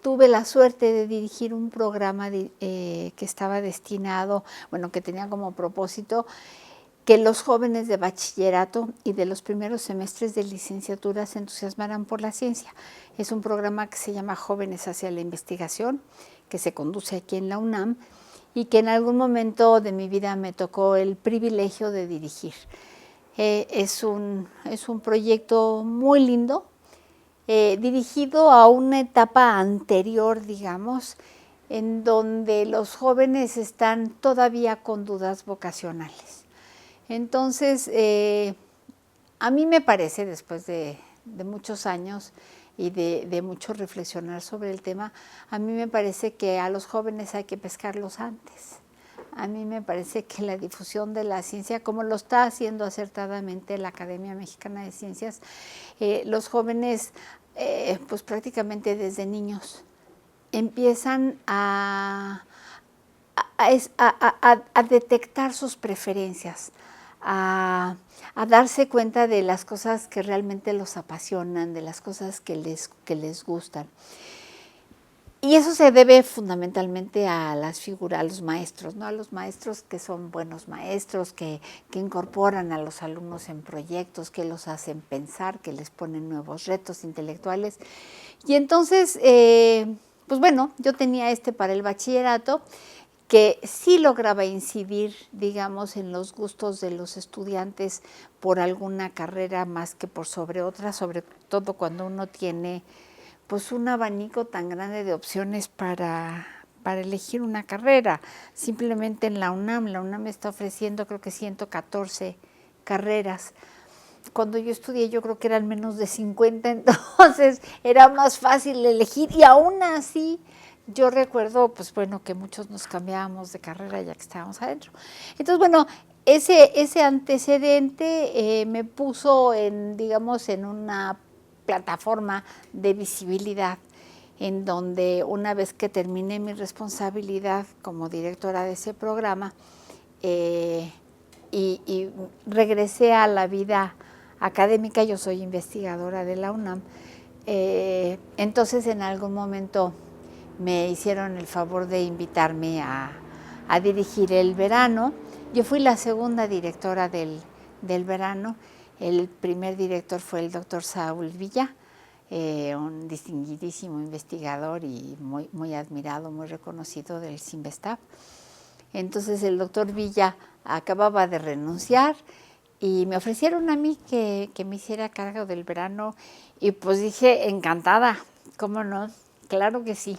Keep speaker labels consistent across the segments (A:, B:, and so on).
A: tuve la suerte de dirigir un programa que estaba destinado, que tenía como propósito que los jóvenes de bachillerato y de los primeros semestres de licenciatura se entusiasmaran por la ciencia. Es un programa que se llama Jóvenes hacia la Investigación, que se conduce aquí en la UNAM y que en algún momento de mi vida me tocó el privilegio de dirigir. Es un proyecto muy lindo, dirigido a una etapa anterior, digamos, en donde los jóvenes están todavía con dudas vocacionales. Entonces, a mí me parece, después de muchos años y de mucho reflexionar sobre el tema, a mí me parece que a los jóvenes hay que pescarlos antes. A mí me parece que la difusión de la ciencia, como lo está haciendo acertadamente la Academia Mexicana de Ciencias, los jóvenes, pues prácticamente desde niños, empiezan a detectar sus preferencias, a darse cuenta de las cosas que realmente los apasionan, de las cosas que les gustan. Y eso se debe fundamentalmente a las figuras, a los maestros, ¿no? A los maestros que son buenos maestros, que incorporan a los alumnos en proyectos, que los hacen pensar, que les ponen nuevos retos intelectuales. Y entonces, pues bueno, yo tenía para el bachillerato, que sí lograba incidir, digamos, en los gustos de los estudiantes por alguna carrera más que por sobre otra, sobre todo cuando uno tiene pues un abanico tan grande de opciones para elegir una carrera. Simplemente en la UNAM está ofreciendo creo que 114 carreras. Cuando yo estudié yo creo que eran menos de 50, entonces era más fácil elegir y aún así yo recuerdo, pues bueno, que muchos nos cambiábamos de carrera ya que estábamos adentro. Entonces, bueno, ese antecedente me puso digamos, en una plataforma de visibilidad en donde una vez que terminé mi responsabilidad como directora de ese programa y regresé a la vida académica, yo soy investigadora de la UNAM, entonces en algún momento me hicieron el favor de invitarme a dirigir el verano. Yo fui la segunda directora del verano. El primer director fue el doctor Saúl Villa, un distinguidísimo investigador y muy admirado, muy reconocido del CIMBESTAB. Entonces el doctor Villa acababa de renunciar y me ofrecieron a mí que me hiciera cargo del verano y pues dije, encantada, ¿cómo no? Claro que sí.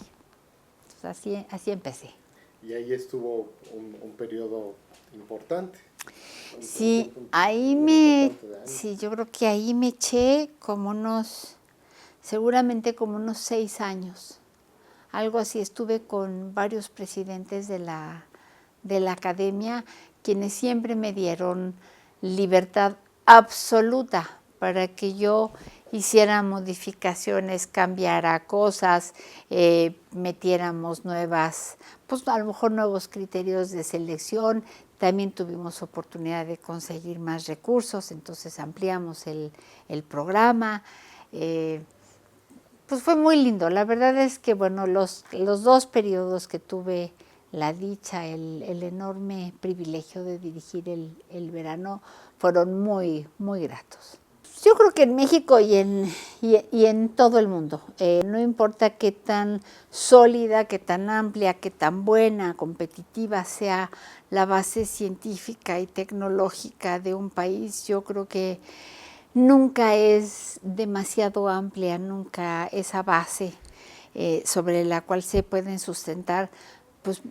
A: Así empecé.
B: Y ahí estuvo un periodo importante.
A: Sí, sí, yo creo que ahí me eché seguramente como unos 6 años. Algo así, estuve con varios presidentes de la academia, quienes siempre me dieron libertad absoluta para que yo hiciera modificaciones, cambiara cosas, metiéramos pues a lo mejor nuevos criterios de selección. También tuvimos oportunidad de conseguir más recursos, entonces ampliamos el programa. Pues fue muy lindo. La verdad es que, bueno, los 2 periodos que tuve la dicha, el enorme privilegio de dirigir el verano, fueron muy, muy gratos. Yo creo que en México y en todo el mundo, no importa qué tan sólida, qué tan amplia, qué tan buena, competitiva sea la base científica y tecnológica de un país, yo creo que nunca es demasiado amplia, nunca esa base sobre la cual se pueden sustentar, pues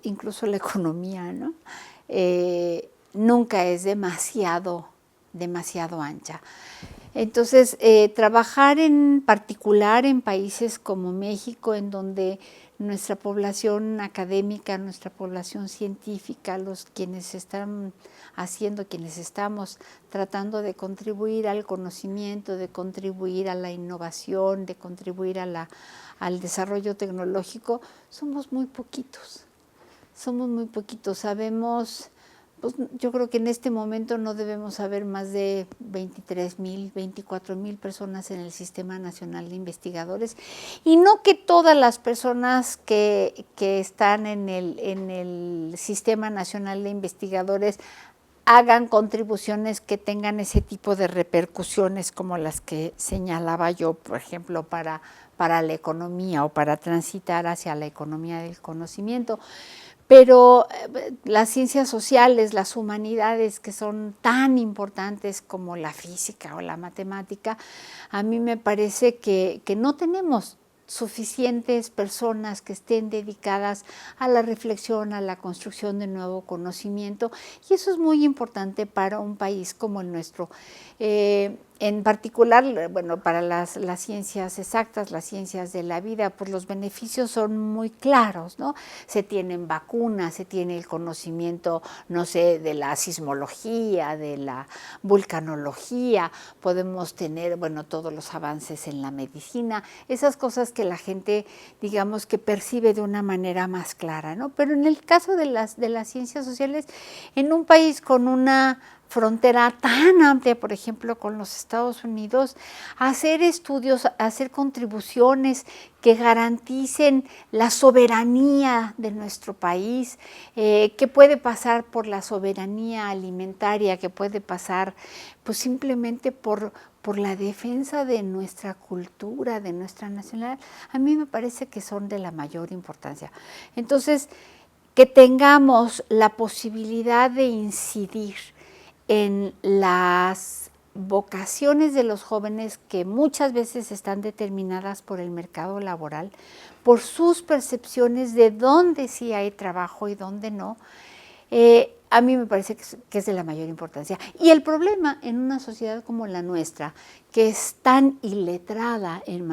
A: incluso la economía, ¿no? Nunca es demasiado ancha. Entonces, trabajar en particular en países como México, en donde nuestra población académica, nuestra población científica, quienes estamos tratando de contribuir al conocimiento, de contribuir a la innovación, de contribuir al desarrollo tecnológico, somos muy poquitos. Sabemos Pues yo creo que en este momento no debemos haber más de 23,000, 24,000 personas en el Sistema Nacional de Investigadores, y no que todas las personas que están en el Sistema Nacional de Investigadores hagan contribuciones que tengan ese tipo de repercusiones como las que señalaba yo, por ejemplo, para la economía o para transitar hacia la economía del conocimiento. Pero las ciencias sociales, las humanidades, que son tan importantes como la física o la matemática, a mí me parece que no tenemos suficientes personas que estén dedicadas a la reflexión, a la construcción de nuevo conocimiento, y eso es muy importante para un país como el nuestro. En particular, bueno, para las ciencias exactas, las ciencias de la vida, pues los beneficios son muy claros, ¿no? Se tienen vacunas, se tiene el conocimiento, no sé, de la sismología, de la vulcanología, podemos tener, bueno, todos los avances en la medicina, esas cosas que la gente, digamos, que percibe de una manera más clara, ¿no? Pero en el caso de las ciencias sociales, en un país con una frontera tan amplia, por ejemplo, con los Estados Unidos, hacer estudios, hacer contribuciones que garanticen la soberanía de nuestro país, que puede pasar por la soberanía alimentaria, que puede pasar pues simplemente por la defensa de nuestra cultura, de nuestra nacionalidad, a mí me parece que son de la mayor importancia. Entonces, que tengamos la posibilidad de incidir en las vocaciones de los jóvenes, que muchas veces están determinadas por el mercado laboral, por sus percepciones de dónde sí hay trabajo y dónde no, a mí me parece que es de la mayor importancia. Y el problema en una sociedad como la nuestra, que es tan iletrada en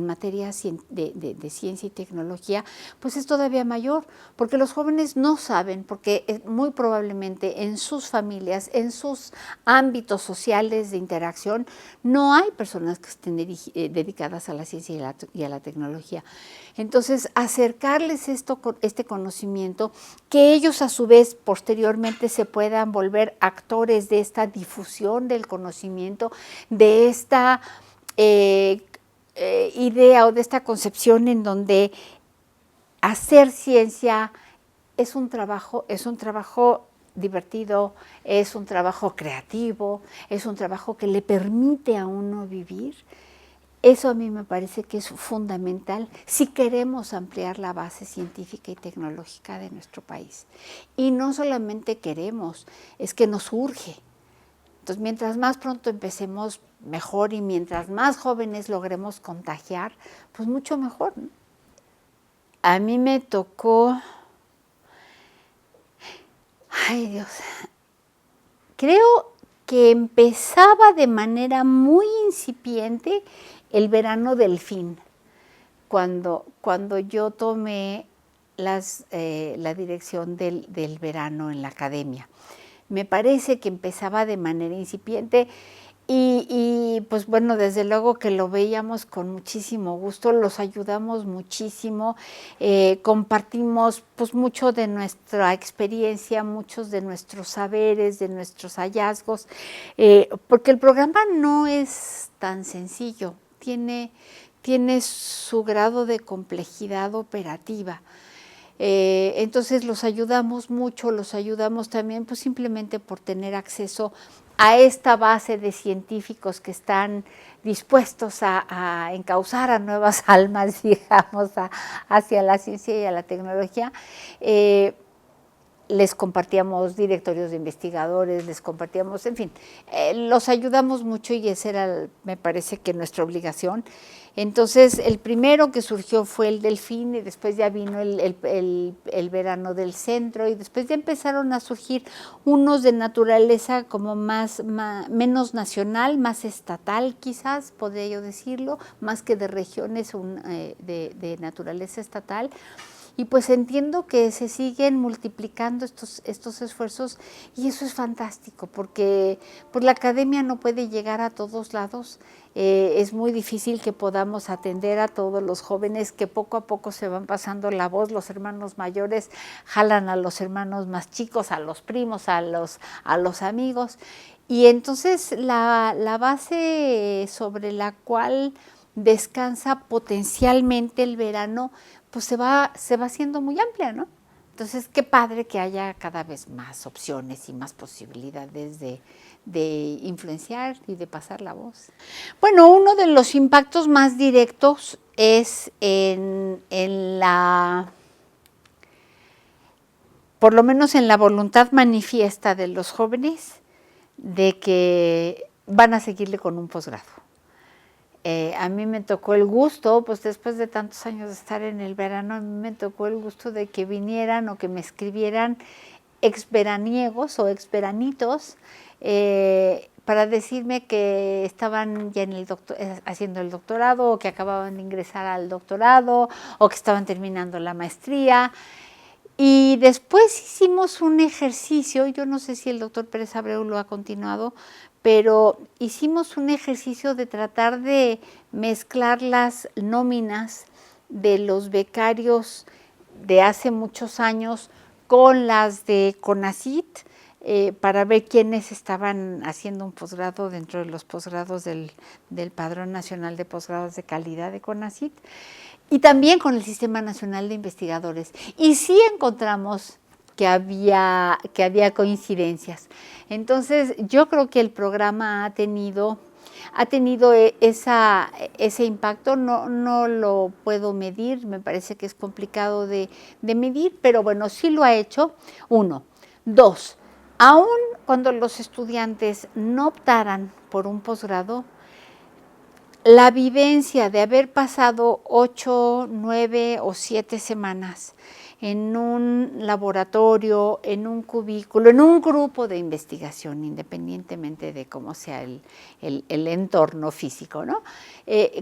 A: materia de ciencia y tecnología, pues es todavía mayor, porque los jóvenes no saben, porque muy probablemente en sus familias, en sus ámbitos sociales de interacción, no hay personas que estén dedicadas a la ciencia y a la tecnología. Entonces, acercarles este conocimiento, que ellos a su vez posteriormente se puedan volver actores de esta difusión del conocimiento, de esta idea o de esta concepción en donde hacer ciencia es un trabajo divertido, es un trabajo creativo, es un trabajo que le permite a uno vivir. Eso a mí me parece que es fundamental si queremos ampliar la base científica y tecnológica de nuestro país. Y no solamente queremos, es que nos urge. Entonces, mientras más pronto empecemos, mejor, y mientras más jóvenes logremos contagiar, pues mucho mejor, ¿no? A mí me tocó, ay Dios, creo que empezaba de manera muy incipiente el verano Delfín, cuando yo tomé la dirección del verano en la academia. Me parece que empezaba de manera incipiente y pues bueno, desde luego que lo veíamos con muchísimo gusto, los ayudamos muchísimo, compartimos pues mucho de nuestra experiencia, muchos de nuestros saberes, de nuestros hallazgos, porque el programa no es tan sencillo, tiene su grado de complejidad operativa. Entonces los ayudamos mucho, los ayudamos también pues simplemente por tener acceso a esta base de científicos que están dispuestos a encauzar a nuevas almas, digamos, hacia la ciencia y a la tecnología. Les compartíamos directorios de investigadores, les compartíamos, en fin, los ayudamos mucho y esa era, me parece que nuestra obligación. Entonces, el primero que surgió fue el Delfín y después ya vino el verano del centro y después ya empezaron a surgir unos de naturaleza como menos nacional, más estatal quizás, podría yo decirlo, más que de regiones, de naturaleza estatal. y pues entiendo que se siguen multiplicando estos esfuerzos y eso es fantástico porque pues la academia no puede llegar a todos lados. Es muy difícil que podamos atender a todos los jóvenes que poco a poco se van pasando la voz, los hermanos mayores jalan a los hermanos más chicos, a los primos, a los amigos. Y entonces la base sobre la cual descansa potencialmente el verano, pues se va haciendo muy amplia, ¿no? Entonces, qué padre que haya cada vez más opciones y más posibilidades de influenciar y de pasar la voz. Bueno, uno de los impactos más directos es por lo menos en la voluntad manifiesta de los jóvenes de que van a seguirle con un posgrado. A mí me tocó el gusto, pues después de tantos años de estar en el verano, a mí me tocó el gusto de que vinieran o que me escribieran exveraniegos o exveranitos para decirme que estaban ya haciendo el doctorado o que acababan de ingresar al doctorado o que estaban terminando la maestría. Y después hicimos un ejercicio, yo no sé si el doctor Pérez Abreu lo ha continuado, pero hicimos un ejercicio de tratar de mezclar las nóminas de los becarios de hace muchos años con las de CONACYT para ver quiénes estaban haciendo un posgrado dentro de los posgrados del Padrón Nacional de Posgrados de Calidad de CONACYT y también con el Sistema Nacional de Investigadores. Y sí encontramos que había coincidencias. Entonces, yo creo que el programa ha tenido ese impacto, no lo puedo medir, me parece que es complicado de medir, pero bueno, sí lo ha hecho, 1. 2, aun cuando los estudiantes no optaran por un posgrado, la vivencia de haber pasado 8, 9 o 7 semanas en un laboratorio, en un cubículo, en un grupo de investigación, independientemente de cómo sea el entorno físico, ¿no?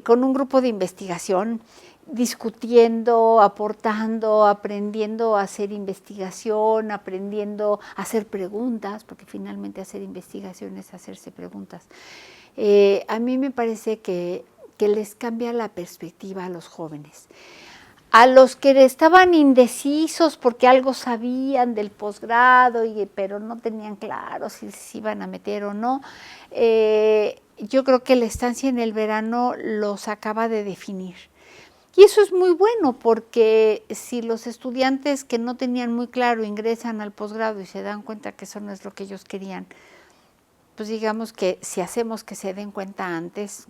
A: Con un grupo de investigación, discutiendo, aportando, aprendiendo a hacer investigación, aprendiendo a hacer preguntas, porque finalmente hacer investigación es hacerse preguntas. A mí me parece que les cambia la perspectiva a los jóvenes. A los que estaban indecisos porque algo sabían del posgrado, pero no tenían claro si se iban a meter o no, yo creo que la estancia en el verano los acaba de definir. Y eso es muy bueno porque si los estudiantes que no tenían muy claro ingresan al posgrado y se dan cuenta que eso no es lo que ellos querían, pues digamos que si hacemos que se den cuenta antes,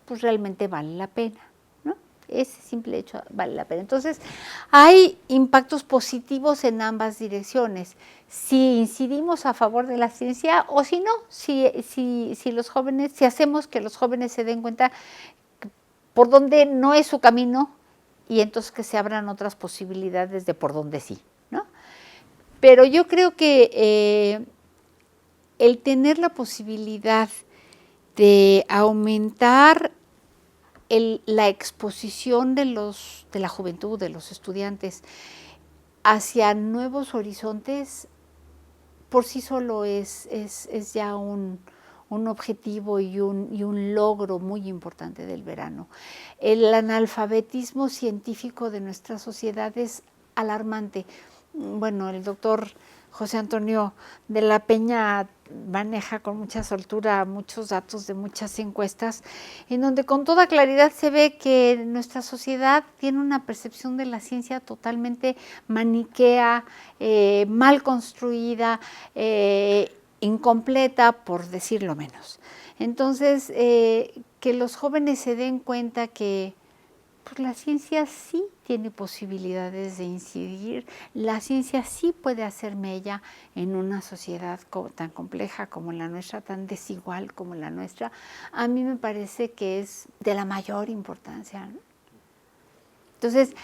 A: pues realmente vale la pena, ¿no? Ese simple hecho vale la pena. Entonces, hay impactos positivos en ambas direcciones. Si incidimos a favor de la ciencia o si no, si los jóvenes, si hacemos que los jóvenes se den cuenta por dónde no es su camino y entonces que se abran otras posibilidades de por dónde sí, ¿no? Pero yo creo que el tener la posibilidad de aumentar la exposición de la juventud, de los estudiantes, hacia nuevos horizontes, por sí solo es ya un objetivo y un logro muy importante del verano. El analfabetismo científico de nuestra sociedad es alarmante. Bueno, el doctor José Antonio de la Peña maneja con mucha soltura muchos datos de muchas encuestas, en donde con toda claridad se ve que nuestra sociedad tiene una percepción de la ciencia totalmente maniquea, mal construida, incompleta, por decirlo menos. Entonces, que los jóvenes se den cuenta que pues la ciencia sí tiene posibilidades de incidir, la ciencia sí puede hacer mella en una sociedad tan compleja como la nuestra, tan desigual como la nuestra, a mí me parece que es de la mayor importancia, ¿no? Entonces,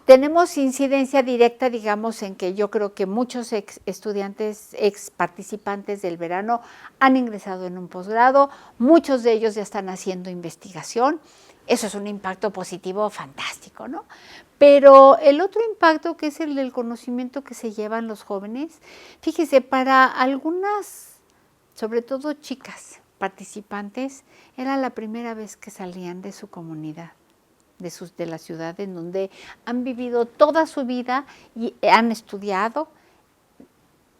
A: tenemos incidencia directa, digamos, en que yo creo que muchos estudiantes, ex participantes del verano han ingresado en un posgrado, muchos de ellos ya están haciendo investigación. Eso es un impacto positivo fantástico, ¿no? Pero el otro impacto, que es el del conocimiento que se llevan los jóvenes, fíjese, para algunas, sobre todo chicas participantes, era la primera vez que salían de su comunidad, de la ciudad en donde han vivido toda su vida y han estudiado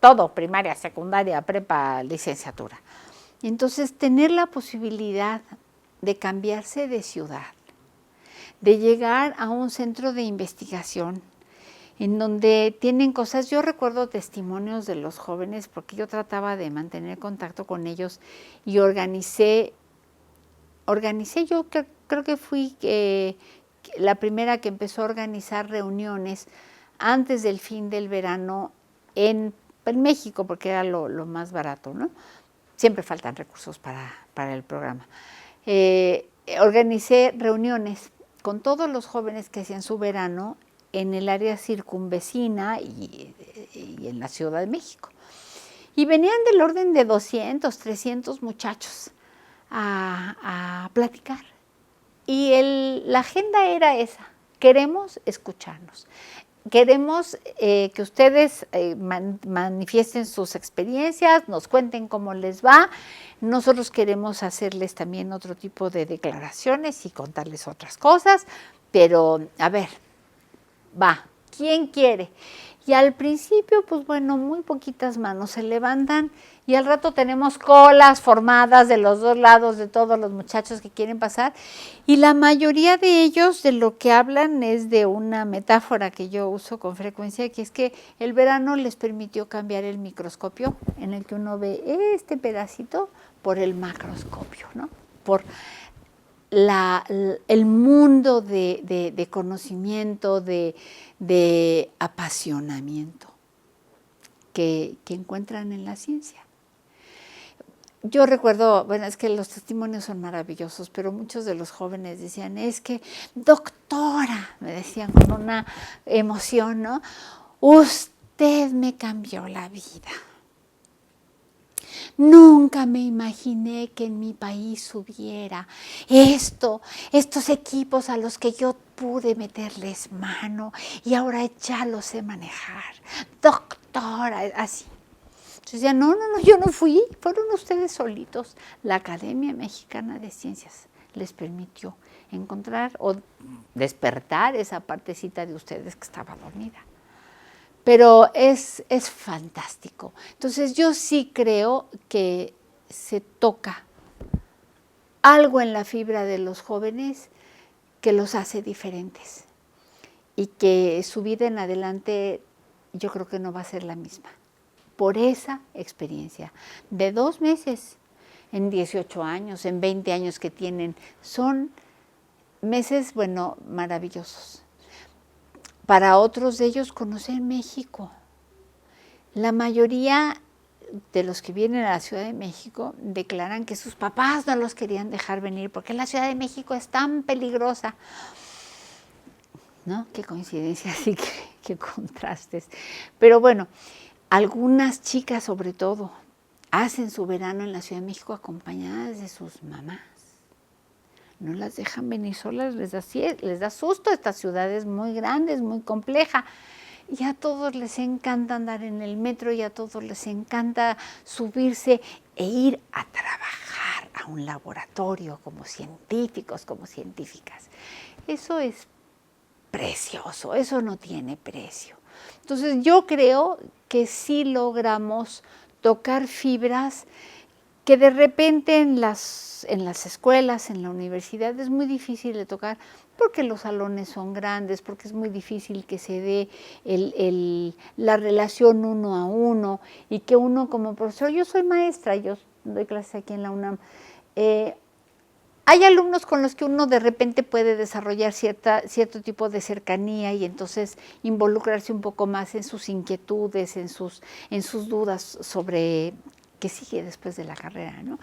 A: todo, primaria, secundaria, prepa, licenciatura. Y entonces tener la posibilidad de cambiarse de ciudad, de llegar a un centro de investigación en donde tienen cosas. Yo recuerdo testimonios de los jóvenes porque yo trataba de mantener contacto con ellos y organicé, yo creo que fui la primera que empezó a organizar reuniones antes del fin del verano en México, porque era lo más barato, ¿no? Siempre faltan recursos para el programa. Organicé reuniones con todos los jóvenes que hacían su verano en el área circunvecina y en la Ciudad de México. Y venían del orden de 200, 300 muchachos a platicar. Y la agenda era esa: queremos escucharnos. Queremos que ustedes manifiesten sus experiencias, nos cuenten cómo les va. Nosotros queremos hacerles también otro tipo de declaraciones y contarles otras cosas, pero a ver, va, ¿quién quiere? Y al principio, pues bueno, muy poquitas manos se levantan y al rato tenemos colas formadas de los dos lados de todos los muchachos que quieren pasar. Y la mayoría de ellos de lo que hablan es de una metáfora que yo uso con frecuencia, que es que el verano les permitió cambiar el microscopio en el que uno ve este pedacito por el macroscopio, ¿no? Por el mundo de conocimiento, de apasionamiento que encuentran en la ciencia. Yo recuerdo, bueno, es que los testimonios son maravillosos, pero muchos de los jóvenes decían, es que, doctora, me decían con una emoción, ¿no? Usted me cambió la vida. Nunca me imaginé que en mi país hubiera estos equipos a los que yo pude meterles mano y ahora ya los sé manejar. Doctora, así. Entonces decía, no, yo no fui, fueron ustedes solitos. La Academia Mexicana de Ciencias les permitió encontrar o despertar esa partecita de ustedes que estaba dormida. Pero es fantástico. Entonces yo sí creo que se toca algo en la fibra de los jóvenes que los hace diferentes y que su vida en adelante yo creo que no va a ser la misma. Por esa experiencia de 2 meses, en 18 años, en 20 años que tienen, son meses, bueno, maravillosos. Para otros de ellos conocer México. La mayoría de los que vienen a la Ciudad de México declaran que sus papás no los querían dejar venir porque la Ciudad de México es tan peligrosa. ¿No? Qué coincidencia, así que contrastes. Pero bueno, algunas chicas sobre todo hacen su verano en la Ciudad de México acompañadas de sus mamás. No las dejan venir solas, les da susto. Esta ciudad es muy grande, es muy compleja. Y a todos les encanta andar en el metro y a todos les encanta subirse e ir a trabajar a un laboratorio como científicos, como científicas. Eso es precioso, eso no tiene precio. Entonces yo creo que sí logramos tocar fibras que de repente en las escuelas, en la universidad, es muy difícil de tocar porque los salones son grandes, porque es muy difícil que se dé la relación uno a uno y que uno como profesor, yo soy maestra, yo doy clases aquí en la UNAM, hay alumnos con los que uno de repente puede desarrollar cierto tipo de cercanía y entonces involucrarse un poco más en sus inquietudes, en sus dudas sobre qué sigue después de la carrera, ¿no?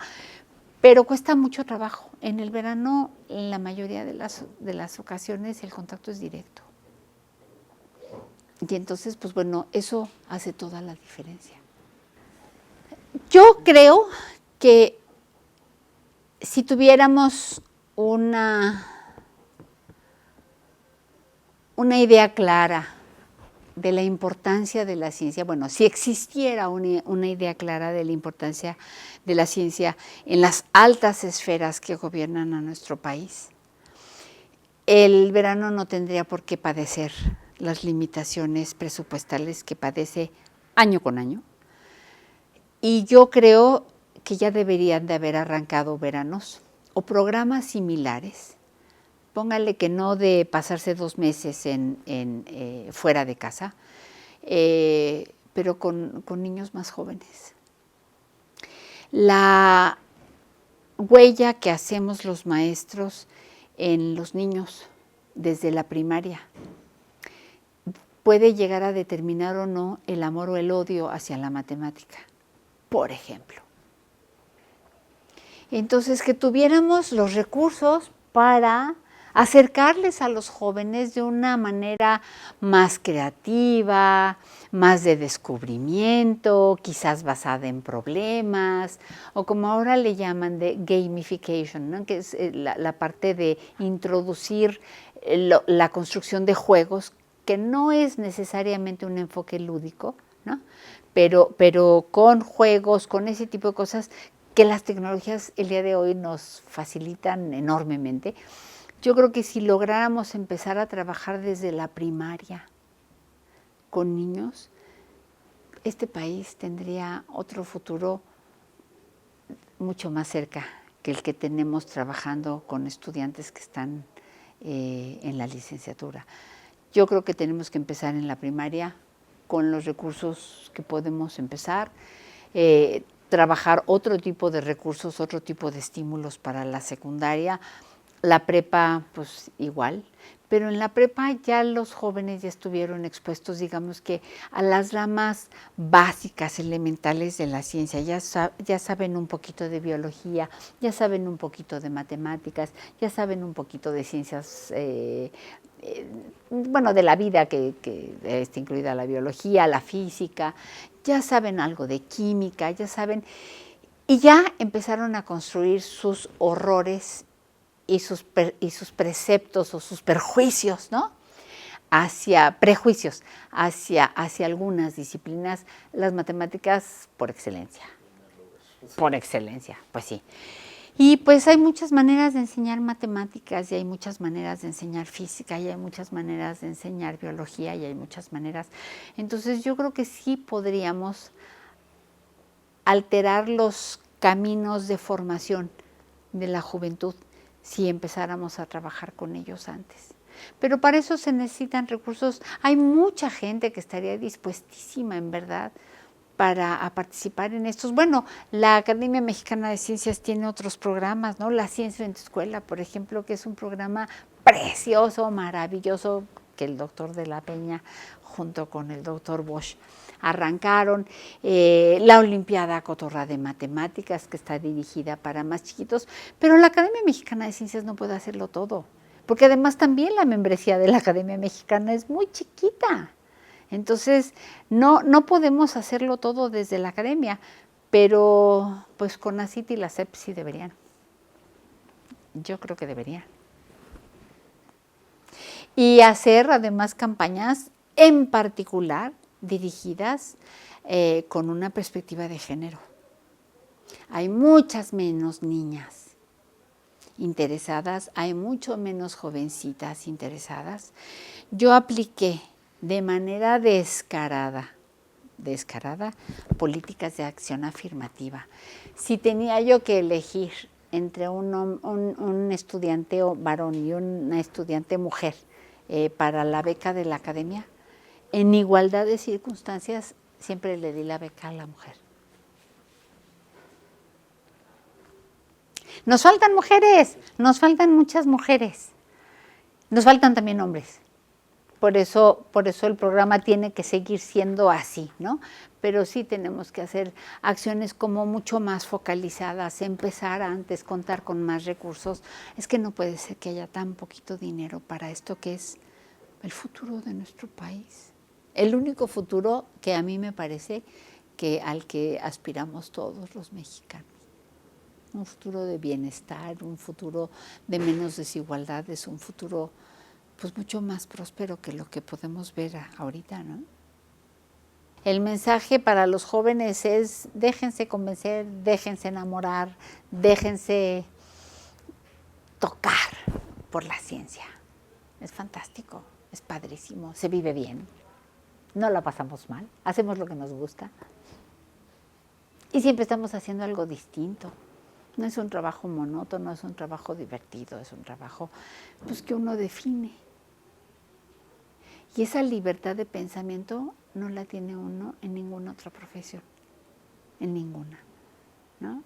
A: Pero cuesta mucho trabajo. En el verano, en la mayoría de las ocasiones, el contacto es directo. Y entonces, pues bueno, eso hace toda la diferencia. Yo creo que si tuviéramos una idea clara de la importancia de la ciencia, bueno, si existiera una idea clara de la importancia de la ciencia en las altas esferas que gobiernan a nuestro país, el verano no tendría por qué padecer las limitaciones presupuestales que padece año con año. Y yo creo que ya deberían de haber arrancado veranos o programas similares. Póngale que no de pasarse 2 meses fuera de casa, pero con niños más jóvenes. La huella que hacemos los maestros en los niños desde la primaria puede llegar a determinar o no el amor o el odio hacia la matemática, por ejemplo. Entonces, que tuviéramos los recursos para acercarles a los jóvenes de una manera más creativa, más de descubrimiento, quizás basada en problemas, o como ahora le llaman de gamification, ¿no? Que es la parte de introducir la construcción de juegos, que no es necesariamente un enfoque lúdico, ¿no? Pero con juegos, con ese tipo de cosas que las tecnologías el día de hoy nos facilitan enormemente. Yo creo que si lográramos empezar a trabajar desde la primaria con niños, este país tendría otro futuro mucho más cerca que el que tenemos trabajando con estudiantes que están en la licenciatura. Yo creo que tenemos que empezar en la primaria con los recursos que podemos empezar, trabajar otro tipo de recursos, otro tipo de estímulos para la secundaria. La prepa, pues igual, pero en la prepa ya los jóvenes ya estuvieron expuestos, digamos que a las ramas básicas, elementales de la ciencia, ya saben un poquito de biología, ya saben un poquito de matemáticas, ya saben un poquito de ciencias, bueno, de la vida, que está incluida la biología, la física, ya saben algo de química, ya saben, y ya empezaron a construir sus horrores y sus preceptos o sus prejuicios, ¿no? Prejuicios hacia algunas disciplinas, las matemáticas por excelencia. Por excelencia, pues sí. Y pues hay muchas maneras de enseñar matemáticas y hay muchas maneras de enseñar física y hay muchas maneras de enseñar biología y hay muchas maneras. Entonces yo creo que sí podríamos alterar los caminos de formación de la juventud si empezáramos a trabajar con ellos antes. Pero para eso se necesitan recursos. Hay mucha gente que estaría dispuestísima, en verdad, para participar en estos. Bueno, la Academia Mexicana de Ciencias tiene otros programas, ¿no? La Ciencia en tu Escuela, por ejemplo, que es un programa precioso, maravilloso, que el doctor de la Peña, junto con el doctor Bosch, arrancaron. La Olimpiada Cotorra de Matemáticas, que está dirigida para más chiquitos, pero la Academia Mexicana de Ciencias no puede hacerlo todo, porque además también la membresía de la Academia Mexicana es muy chiquita. Entonces, no podemos hacerlo todo desde la academia, pero pues CONACYT y la SEP sí deberían. Yo creo que deberían. Y hacer además campañas en particular dirigidas con una perspectiva de género. Hay muchas menos niñas interesadas, hay mucho menos jovencitas interesadas. Yo apliqué de manera descarada, políticas de acción afirmativa. Si tenía yo que elegir entre un estudiante varón y una estudiante mujer para la beca de la academia, en igualdad de circunstancias siempre le di la beca a la mujer. Nos faltan mujeres, nos faltan muchas mujeres, nos faltan también hombres. Por eso el programa tiene que seguir siendo así, ¿no? Pero sí tenemos que hacer acciones como mucho más focalizadas, empezar antes, contar con más recursos. Es que no puede ser que haya tan poquito dinero para esto que es el futuro de nuestro país. El único futuro que a mí me parece que al que aspiramos todos los mexicanos. Un futuro de bienestar, un futuro de menos desigualdades, un futuro pues mucho más próspero que lo que podemos ver ahorita, ¿no? El mensaje para los jóvenes es déjense convencer, déjense enamorar, déjense tocar por la ciencia. Es fantástico, es padrísimo, se vive bien, no la pasamos mal, hacemos lo que nos gusta y siempre estamos haciendo algo distinto. No es un trabajo monótono, es un trabajo divertido, es un trabajo pues, que uno define. Y esa libertad de pensamiento no la tiene uno en ninguna otra profesión, en ninguna, ¿no?